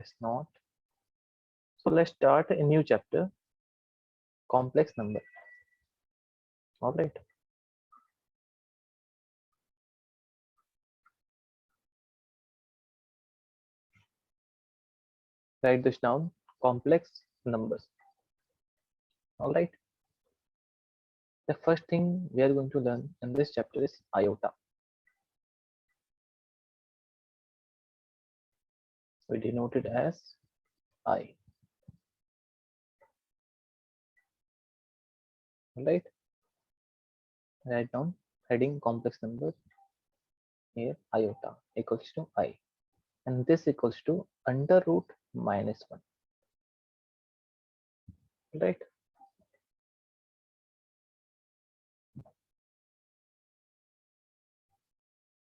It's not. So let's start a new chapter, complex number. All right. Write this down, complex numbers. All right. The first thing we are going to learn in this chapter is iota. We denote it as I. All right. Write down heading complex number here, iota equals to I, and this equals to under root minus 1. Right.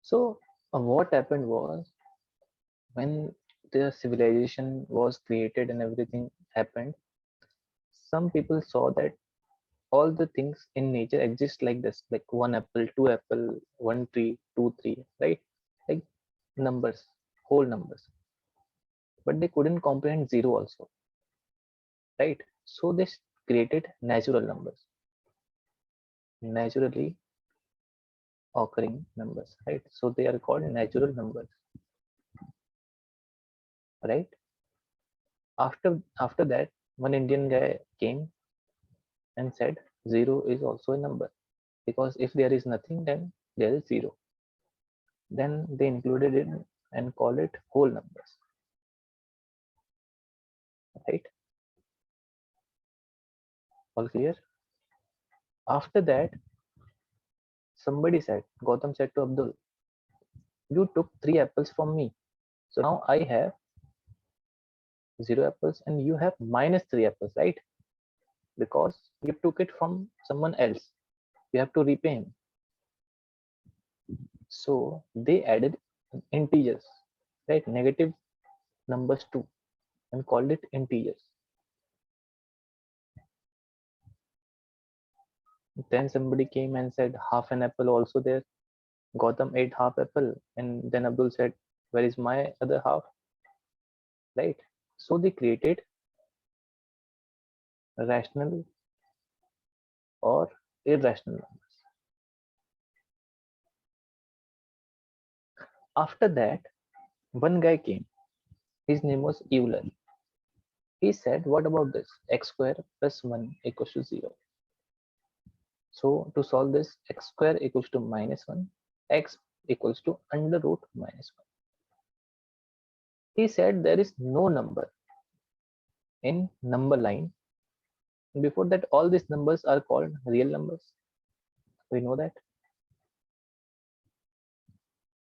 So what happened was, when the civilization was created and everything happened, some people saw that all the things in nature exist like this, like one apple, two apple, one tree, two tree, right? Like numbers, whole numbers. But they couldn't comprehend zero also, right? So they created natural numbers, naturally occurring numbers, right? So they are called natural numbers, right? After that, one Indian guy came and said zero is also a number, because if there is nothing, then there is zero. Then they included it and called it whole numbers, right? All clear? After that, Gautam said to Abdul, you took 3 apples from me, so now I have 0 apples and you have minus 3 apples, right? Because you took it from someone else, you have to repay him. So they added integers, right? Negative numbers too, and called it integers. Then somebody came and said half an apple also there. Gautam ate half apple, and then Abdul said, where is my other half? Right? So they created rational or irrational numbers. After that, one guy came. His name was Euler. He said, what about this? X square plus 1 equals to 0. So to solve this, x square equals to minus 1, x equals to under root minus 1. He said there is no number in number line. Before that, all these numbers are called real numbers. We know that.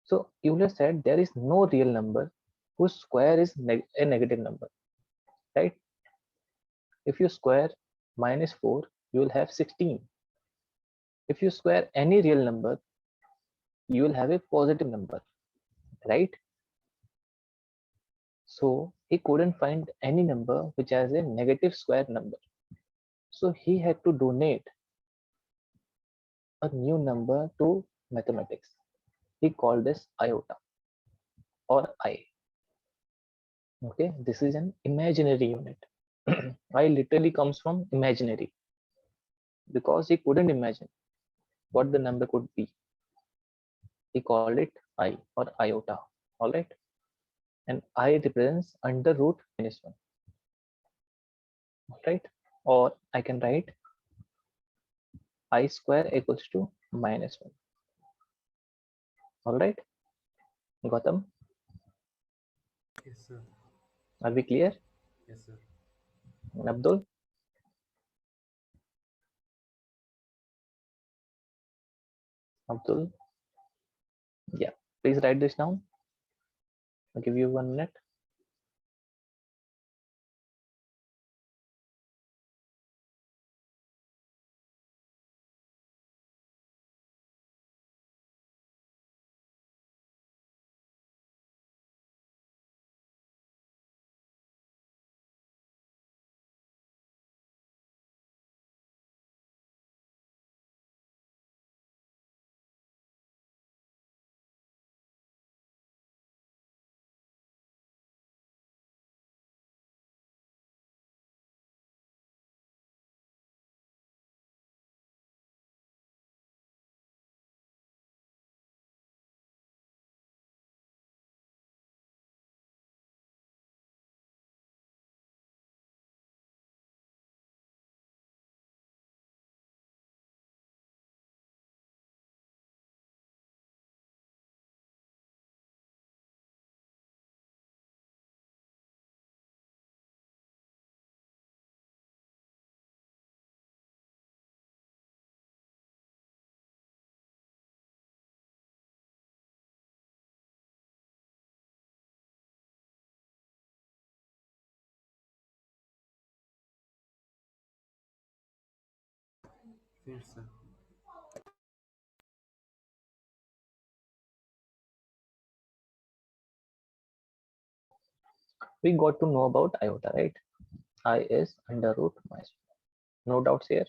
So Euler said there is no real number whose square is a negative number, right? If you square minus 4, you will have 16. If you square any real number, you will have a positive number, right? So he couldn't find any number which has a negative square number. So he had to donate a new number to mathematics. He called this iota or I. Okay, this is an imaginary unit. I literally comes from imaginary, because he couldn't imagine what the number could be. He called it I or iota. All right, and I represents under root minus 1. All right, or I can write I square equals to minus 1. All right, Gautam, Yes, sir. are we clear? Yes, sir. And Abdul, Abdul, yeah, please write this down. I'll give you 1 minute. field, sir. We got to know about iota, right? I is under root minus. No doubts here.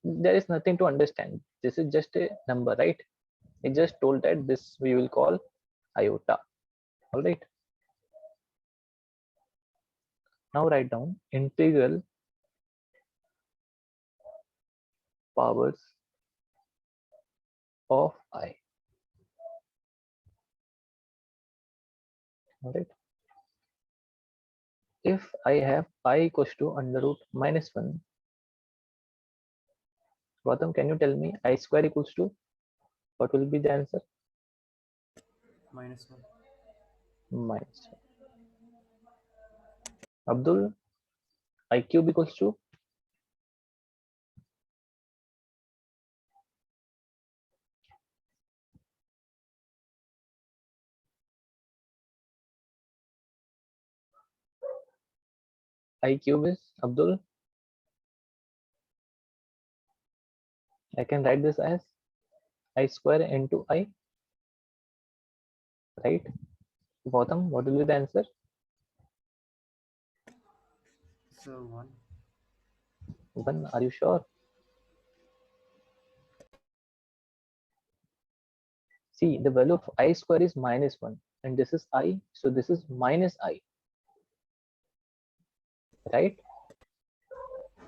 There is nothing to understand. This is just a number, right? It just told that this we will call iota. All right. Now write down integral powers of I. All right. If I have I equals to under root minus 1, Gautam, can you tell me I square equals to what will be the answer? -1. Minus 1. Abdul, I cube equals to I cube is Abdul. I can write this as I square into I, right? Gautam, what will be the answer? Sir, 1. 1. Are you sure? See, the value of I square is minus 1 and this is I, so this is minus I, right?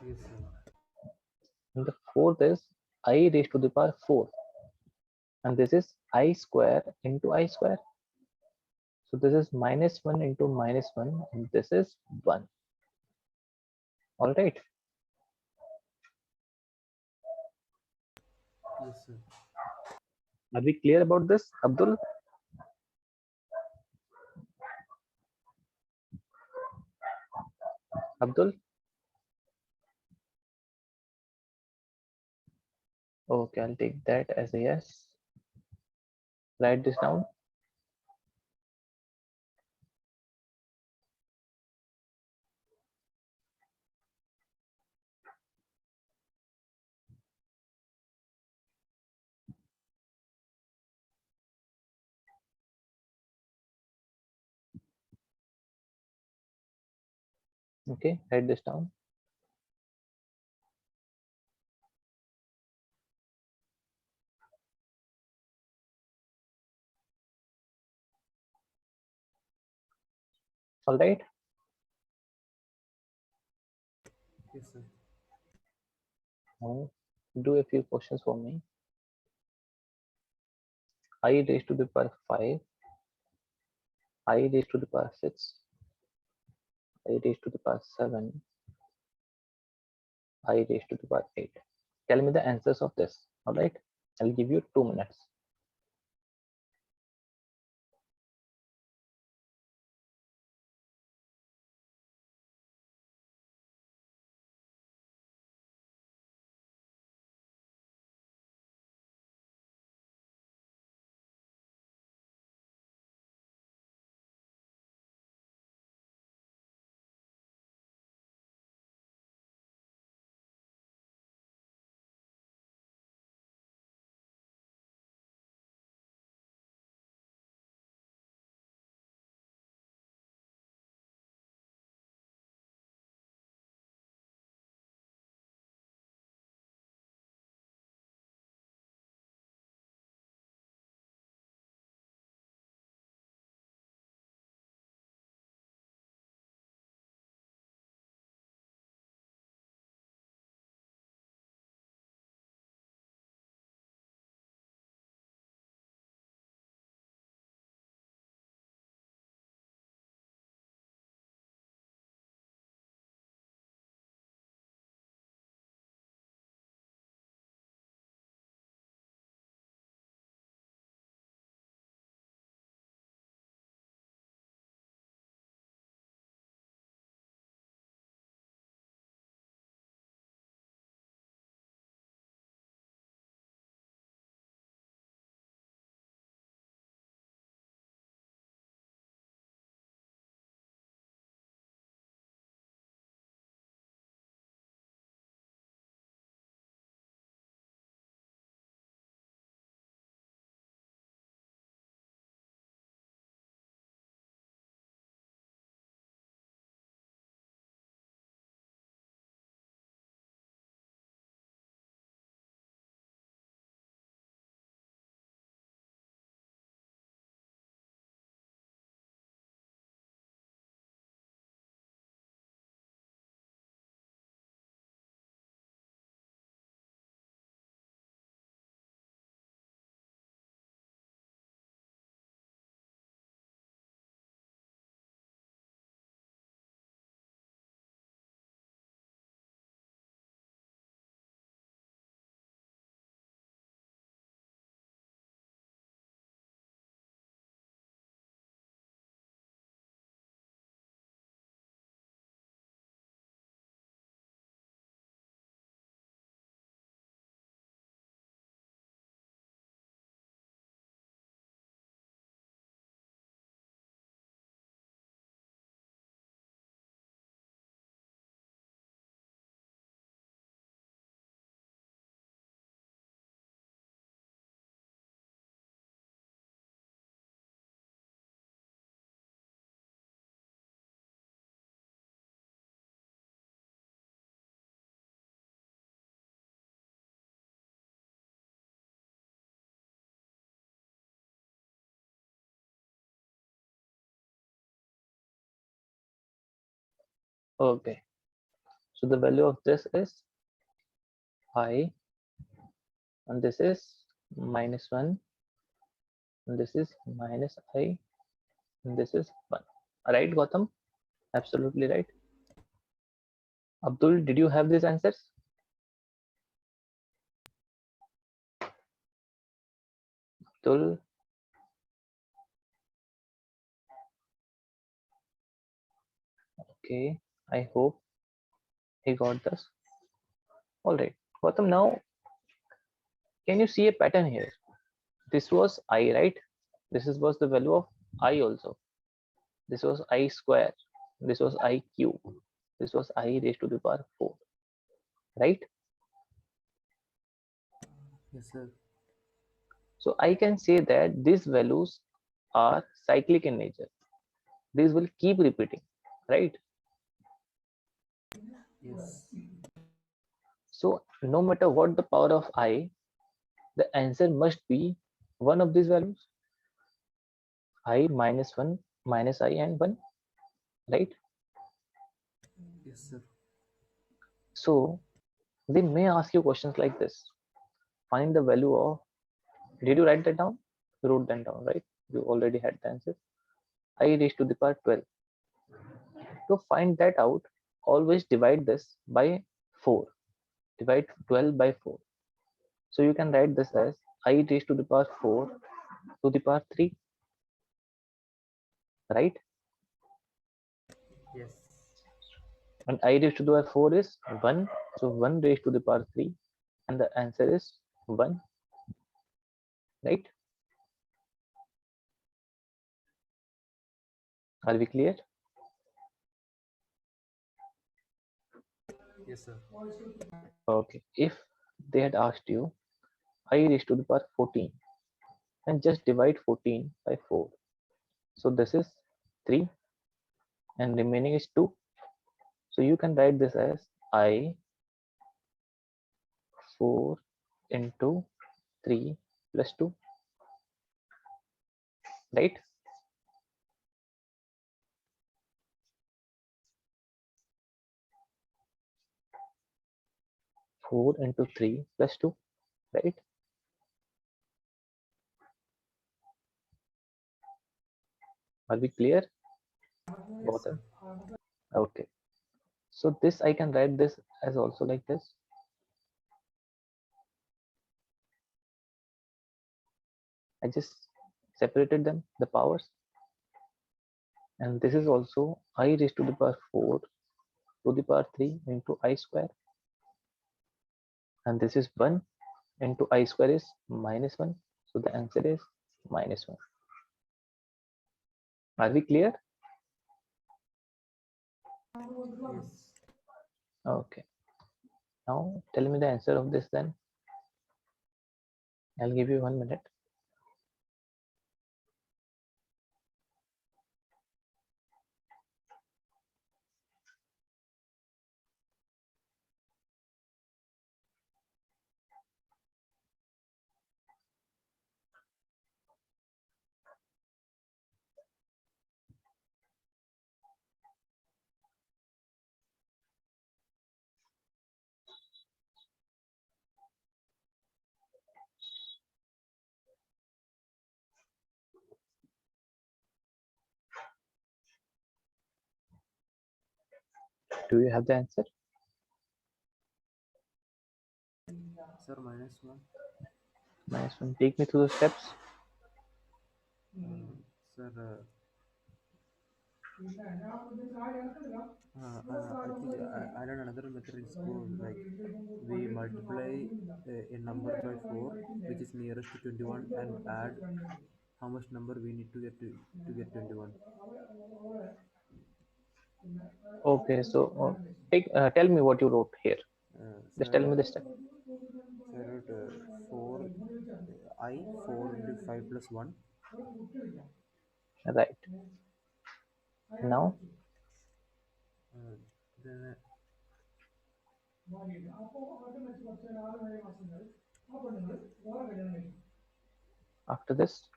Yes, sir. And the fourth is I raised to the power 4 and this is I square into I square. So this is minus 1 into minus 1 and this is 1. All right. Yes, sir. Are we clear about this, Abdul? Abdul? Okay, I'll take that as a yes. Write this down. Okay, write this down. All right. Yes, sir. Now do a few questions for me. I raised to the power 5, I raised to the power 6, I raised to the power 7, I raised to the power 8. Tell me the answers of this. All right. I'll give you 2 minutes. Okay, so the value of this is I, and this is -1, and this is -I, and this is 1. Right, Gautam? Absolutely right. Abdul, did you have these answers? Abdul, okay. I hope he got this. All right. Gautam, now can you see a pattern here? This was I, right? Was the value of I also. This was I square. This was I cube. This was I raised to the power 4, right? Yes, sir. So I can say that these values are cyclic in nature. These will keep repeating, right? Yes. So no matter what the power of I, the answer must be one of these values, I minus 1, minus I and 1, right? Yes, sir. So they may ask you questions like this. Find the value of, did you write that down? You wrote that down, right? You already had the answer. I raised to the power 12. To find that out, always divide this by 4. Divide 12 by 4. So you can write this as I raised to the power 4 to the power 3, right? Yes. And I raised to the power 4 is 1. So 1 raised to the power 3. And the answer is 1, right? Are we clear? Yes, sir. Okay. If they had asked you I raised to the power 14, and just divide 14 by 4. So this is 3 and remaining is 2. So you can write this as I 4 into 3 plus 2, right? 4 into 3 plus 2, right? Are we clear? Yes, sir. Gautam? Okay. So this I can write this as also like this. I just separated them, the powers. And this is also I raised to the power 4 to the power 3 into I square. And this is 1 into I square is -1. So the answer is -1. Are we clear? Yes. Okay. Now tell me the answer of this then. I'll give you 1 minute. Do you have the answer? Sir, -1. -1. Take me through the steps. Sir, I think I learned another method in school. Like we multiply a number by 4, which is nearest to 21, and add how much number we need to get 21. Okay, so tell me what you wrote here. Just tell me Sir, the step. I wrote 4 I 4 into 5 plus 1. Right. Now, Uh, then after this,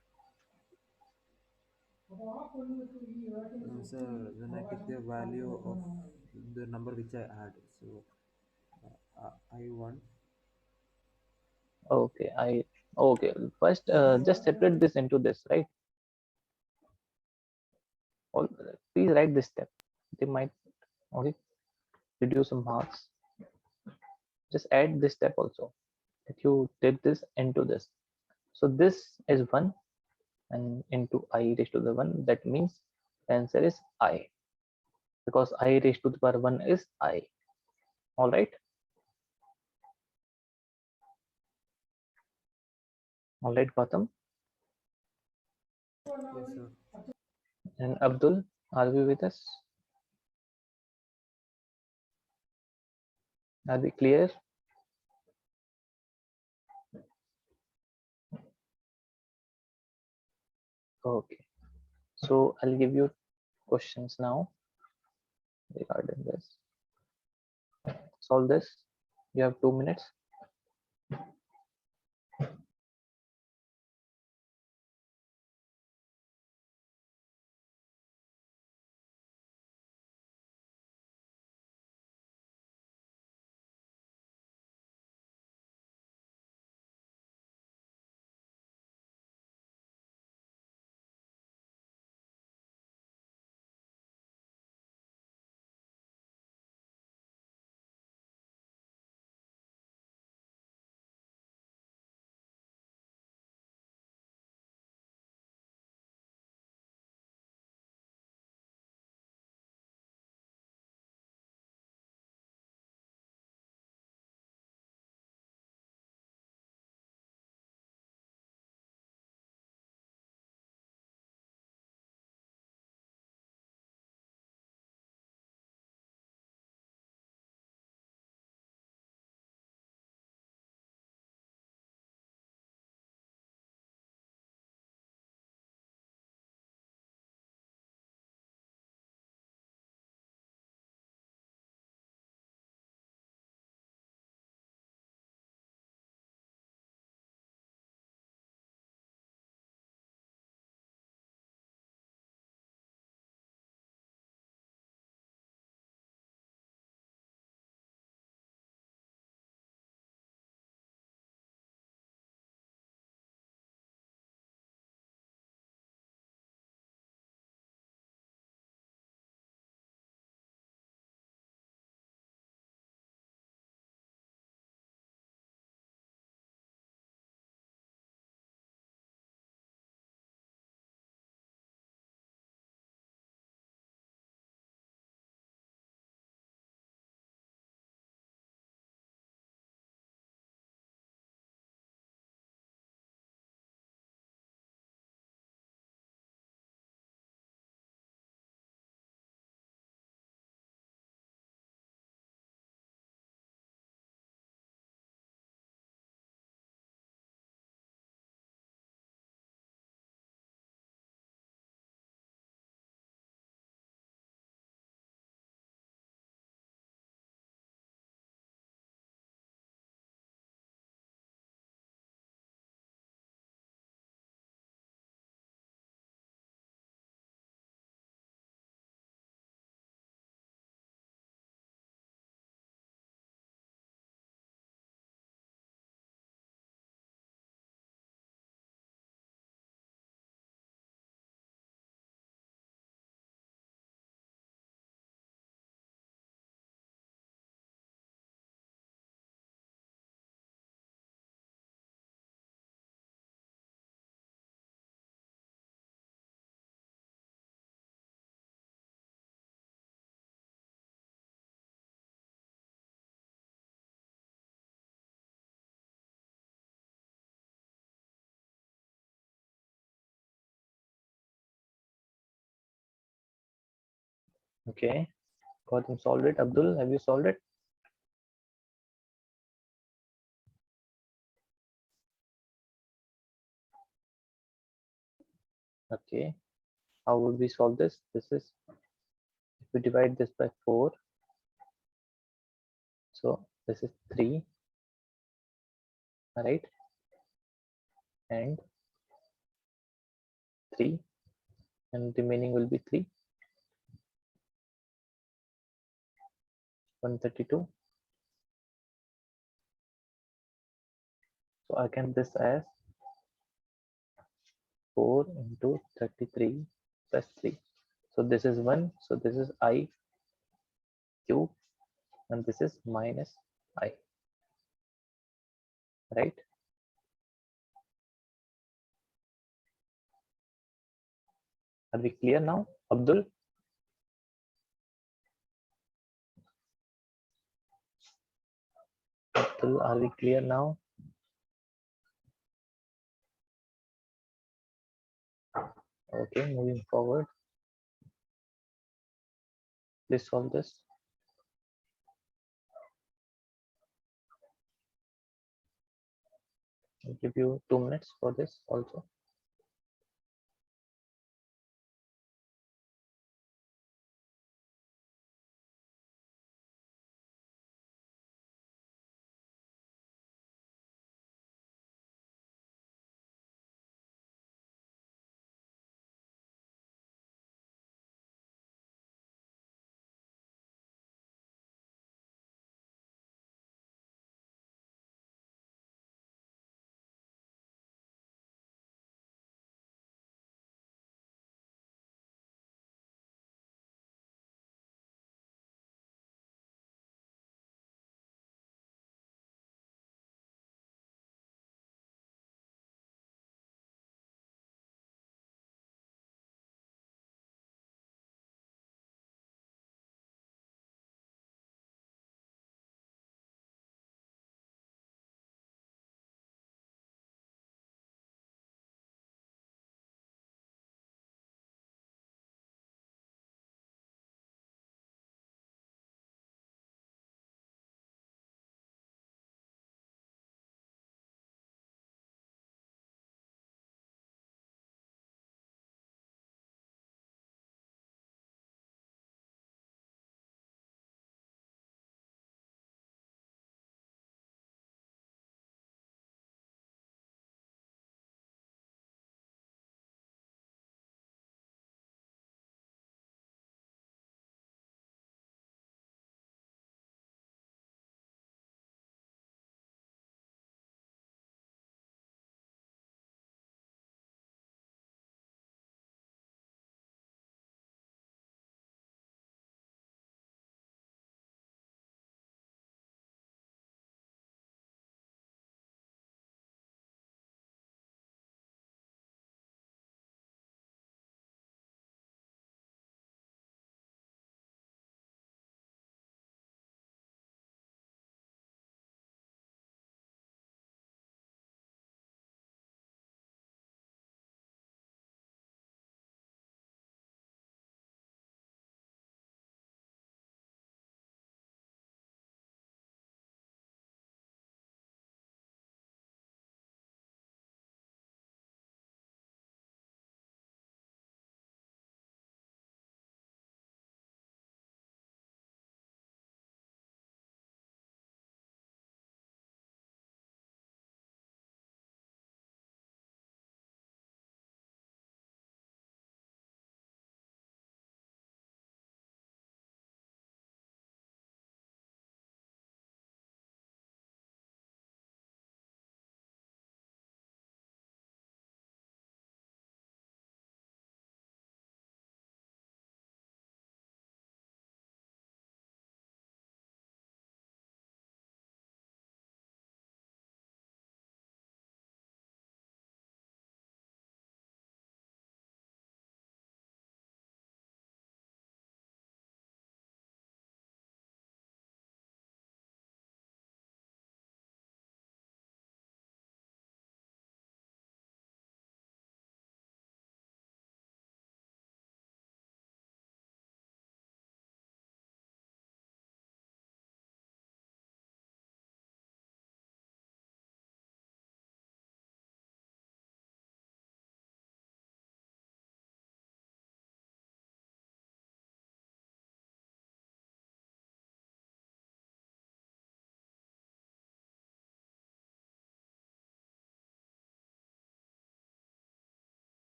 Sir, then I take the value of the number which I add. So I want. Okay, okay. First, just separate this into this, right? All, please write this step. They might okay reduce some marks. Just add this step also that you did this into this. So this is 1 and into I raised to the 1. That means the answer is I, because I raised to the power 1 is I. All right. All right, Gautam. Yes, sir. And Abdul, are we with us? Are we clear? Okay. So I'll give you questions now regarding this. Solve this. You have 2 minutes. Okay. Gautam solved it. Abdul, have you solved it? Okay. How would we solve this? This is, if we divide this by 4, so this is 3, right? And 3, and remaining will be 3. 132. So I can this as 4 into 33 plus 3. So this is 1. So this is I cube and this is minus I, right? Are we clear now, Abdul? Abdul, are we clear now? Okay, moving forward. Please solve this. I'll give you 2 minutes for this also.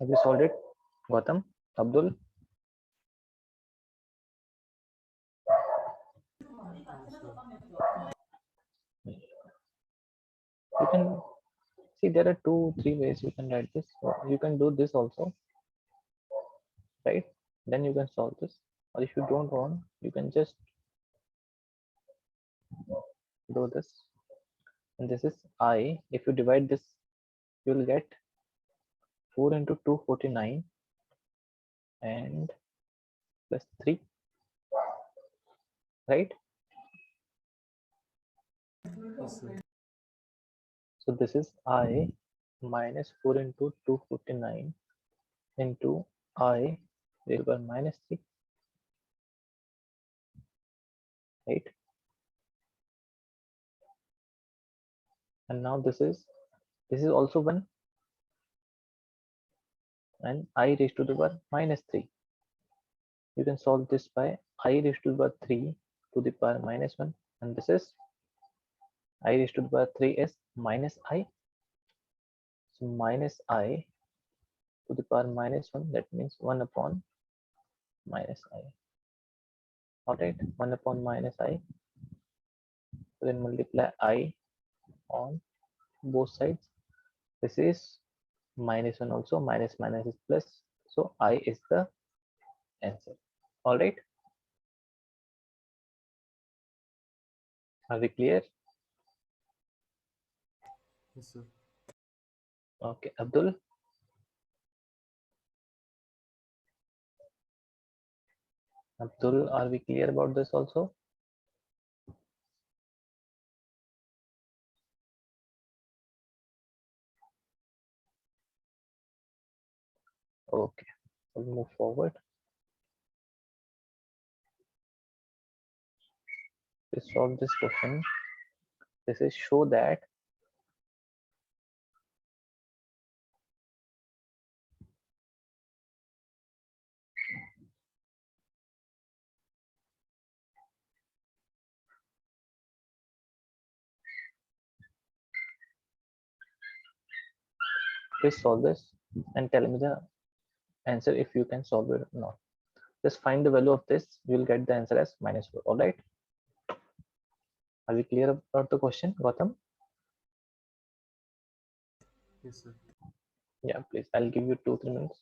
Have you solved it, Gautam? Abdul? You can see there are 2 3 ways you can write this. You can do this also, right? Then you can solve this. Or if you don't want, you can just do this. And this is I. If you divide this, you will get 4 into 249 and plus 3, right? Yes, sir. So this is I minus 4 into 249 into I raised by minus 3, right? And now this is also 1 and I raised to the power minus 3. You can solve this by I raised to the power 3 to the power minus 1, and this is I raised to the power 3 is minus I. So minus I to the power minus 1, that means 1 upon minus I. Alright, 1 upon minus I. So then multiply I on both sides. This is minus 1 also, minus minus is plus. So I is the answer. Alright, are we clear? Yes, sir. Okay, Abdul. Abdul, are we clear about this also? Okay, we'll move forward. To solve this question, this is show that please solve this and tell me the answer if you can solve it or not. Just find the value of this, you will get the answer as minus 4. All right, are we clear about the question, Gautam? Yes, sir. Yeah, please, I'll give you 2 3 minutes.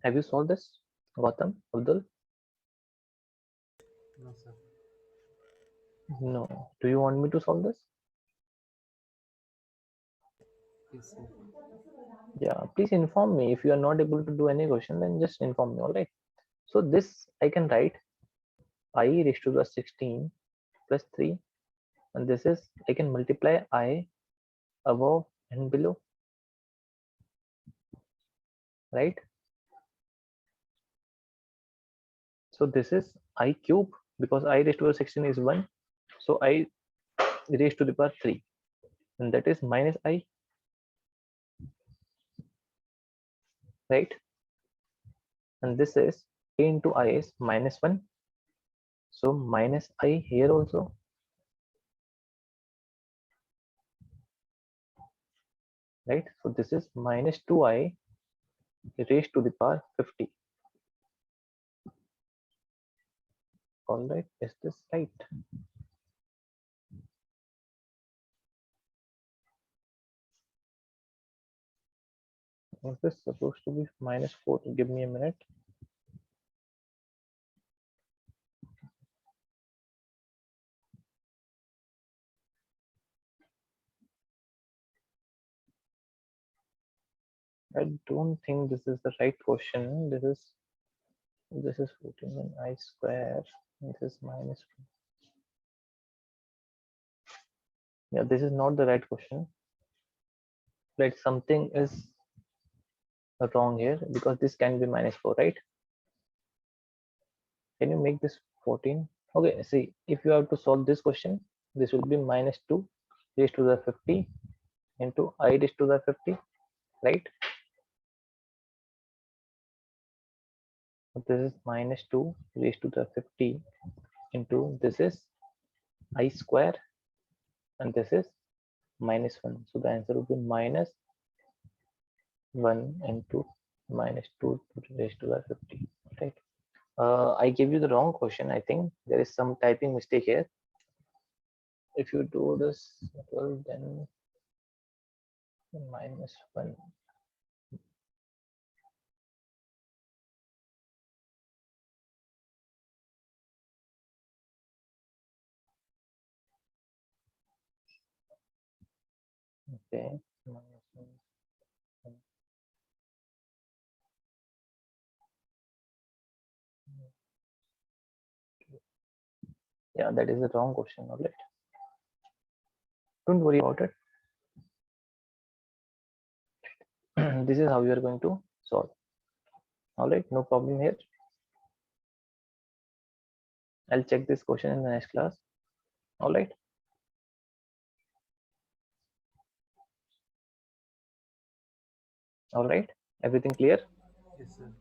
Have you solved this, Gautam, Abdul? No, sir. No. Do you want me to solve this? Yes, sir. Yeah, please inform me. If you are not able to do any question, then just inform me. All right. So this I can write I raised to the 16 plus 3, and this is I can multiply I above and below, right? So this is I cube because I raised to the 16 is 1. So I raised to the power 3, and that is minus I, right? And this is a into I is minus 1. So minus I here also, right? So this is minus 2I raised to the power 50. All right, is this right? Is this supposed to be minus 4? Give me a minute. I don't think this is the right question. This is 14 and I square. This is minus 2. Yeah, this is not the right question. Right, something is wrong here because this can be minus 4, right? Can you make this 14? Okay, see, if you have to solve this question, this will be minus 2 raised to the 50 into I raised to the 50, right? So this is minus 2 raised to the 50 into this is I square, and this is minus 1. So the answer will be minus 1 into minus 2 raised to the 50, right? I gave you the wrong question. I think there is some typing mistake here. If you do this, well, then minus 1. Okay. Minus 1. Yeah, that is the wrong question. All right. Don't worry about it. This is how you are going to solve. All right. No problem here. I'll check this question in the next class. All right. All right. Everything clear? Yes, sir.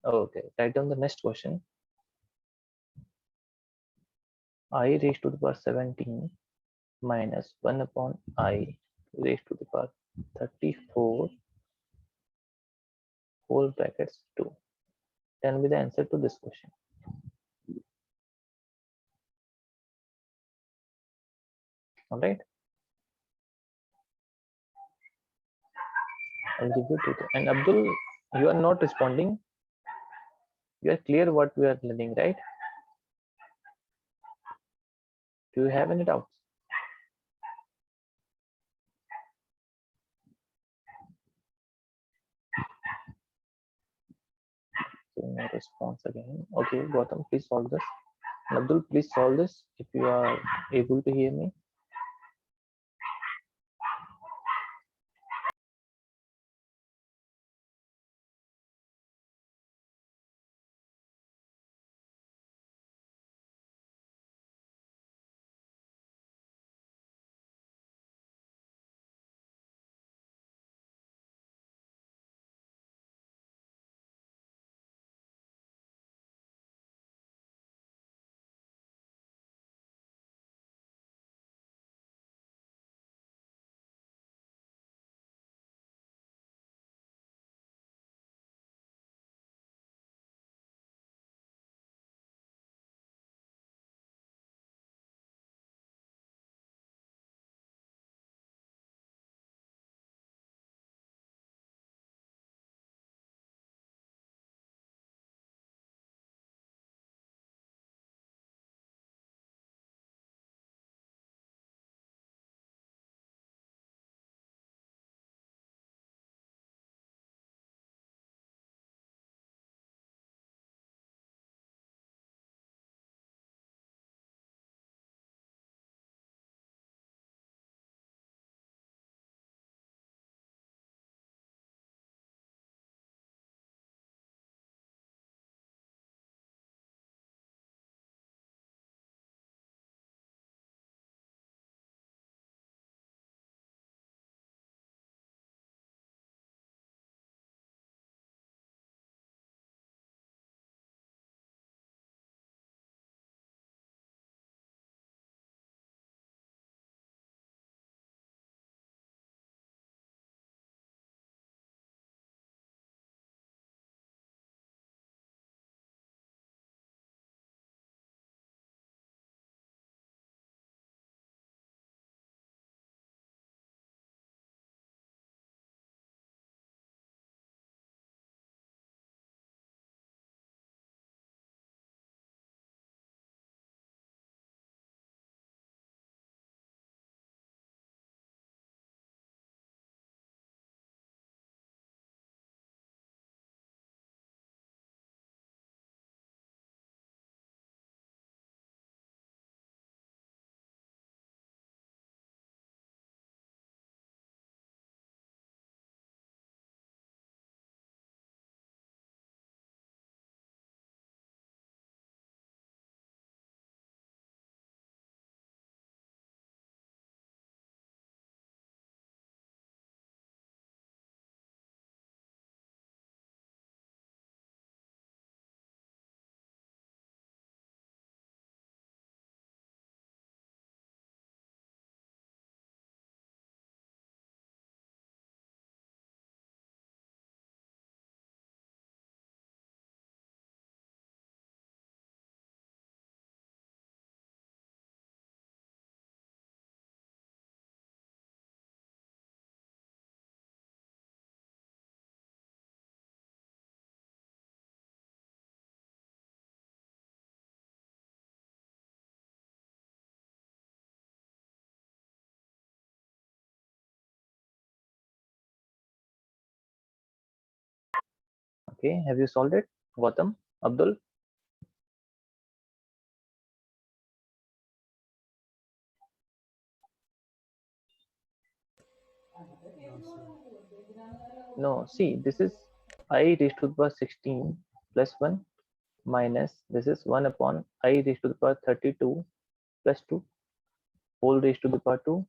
Okay. Write down the next question. I raised to the power 17 minus 1 upon I raised to the power 34 whole brackets 2. Tell me the answer to this question. All right. I'll give you two. And Abdul, you are not responding. You are clear what we are learning, right? Do you have any doubts? So no response again. Okay, Gautam, please solve this. And Abdul, please solve this if you are able to hear me. Okay, have you solved it, Gautam, Abdul? No, sir. No, see, this is I raised to the power 16 plus 1 minus this is 1 upon I raised to the power 32 plus 2 whole raised to the power 2,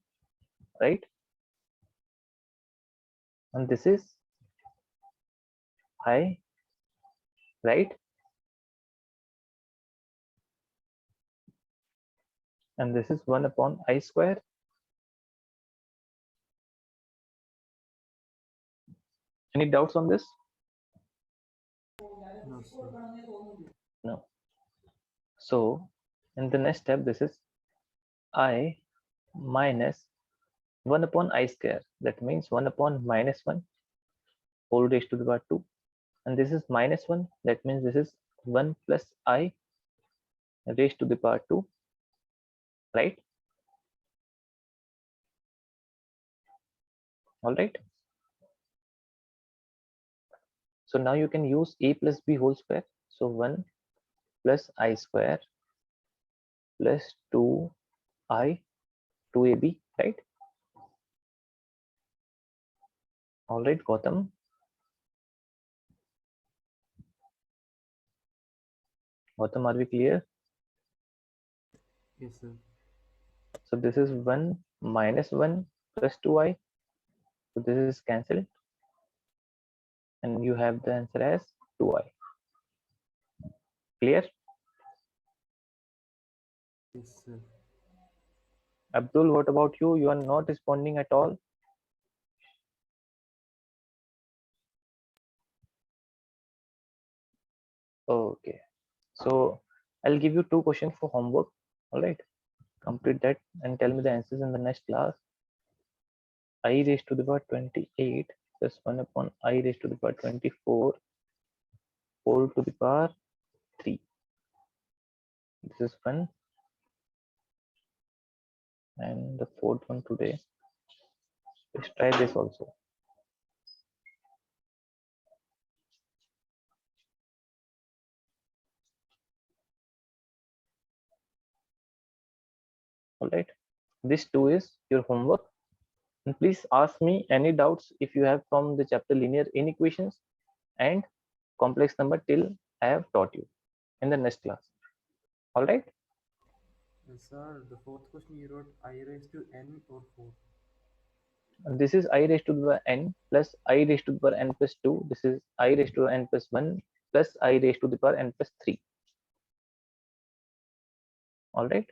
right? And this is I, right? And this is 1 upon I square. Any doubts on this? No, sir. No. So in the next step, this is I minus 1 upon I square. That means 1 upon minus 1 whole raised to the power 2. And this is minus 1. That means this is 1 plus I raised to the power 2, right? All right. So now you can use a plus b whole square. So 1 plus I square plus 2I 2ab, right? All right, Gautam. Gautam, are we clear? Yes, sir. So this is 1 minus 1 plus 2I. So this is cancelled and you have the answer as 2I. Clear? Yes, sir. Abdul, what about you? You are not responding at all. Okay. So I'll give you 2 questions for homework. All right. Complete that and tell me the answers in the next class. I raised to the power 28 plus 1 upon I raised to the power 24 whole to the power 3. This is one. And the fourth one today. Let's try this also. All right. This too is your homework. And please ask me any doubts if you have from the chapter linear inequations and complex number till I have taught you in the next class. All right. Sir, the fourth question you wrote I raised to n or 4. And this is I raised to the power n plus I raised to the power n plus 2. This is I raised to the n plus 1 plus I raised to the power n plus 3. All right.